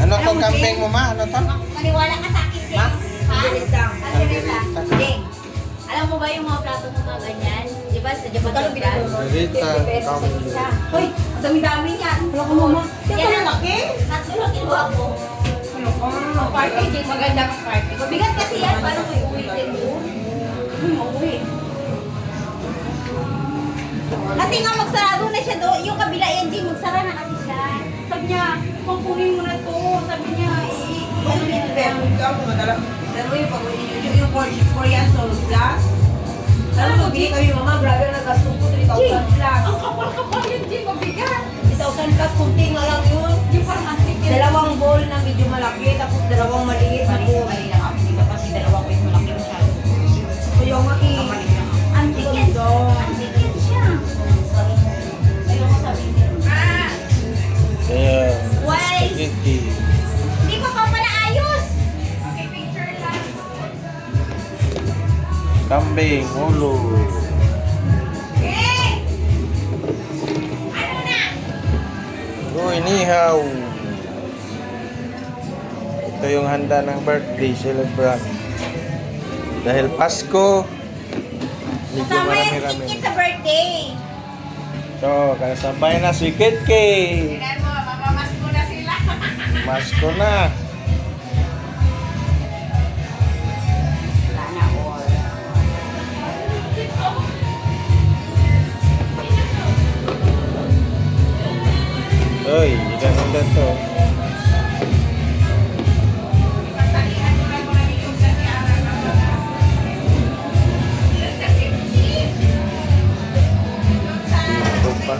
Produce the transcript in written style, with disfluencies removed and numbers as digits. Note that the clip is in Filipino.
Ano tong kambing mo, ma? Ano to? Maniwala ka sa akin, Jeng. Ma? Ha? Kaldereta. Jeng, alam mo ba yung mga plato ng mga ganyan? Di ba sa Japan Magkano Restaurant? Kaldereta. Isa. Hoy, ang dami-dami niyan. Wala ko mama. Yan Yan ang laki. Tatlo lang kinuha ko. Ang party, Jing. Maganda ang party. Mabigat kasi yan, paano mo iuwitin mo? Mauwi. Kasi nga magsarado na siya doon. Yung kabila yan, Jeng, magsara na kasi siya. Sabi niya, kukunin mo na to. Sabi niya, ano yun? Pero yung pag-uwi yung Korean Soul Plus. Alam mo, bili kami mama, grabe ang nagastos ko, 3,000 plus. Ang kapal-kapal yun, Jing, mabigat. 3,000 plus, kunting nga lang yun. Yung parang antik yun. Dalawang bowl na medyo malaki, tapos dalawang maliit na bowl. Mali lang ako, hindi ka kasi dalawang wait malaki masyado. Kaya nga Antik yan. Antik yan siya. Ayoko sabihin. Ayan. Why? Spaghetti. Hindi pa pa pala ayos. Kambing, ulo. Uy, nihaw. Ito yung handa ng birthday celebrant. Dahil Pasko, medyo Kasama yan si marami-rami. Kit sa birthday. Ito, kasabay na si Kitki. Tingnan mo, mamamas ko na sila. Pasko na. Sana all. Uy, ganun na to. Ito pa.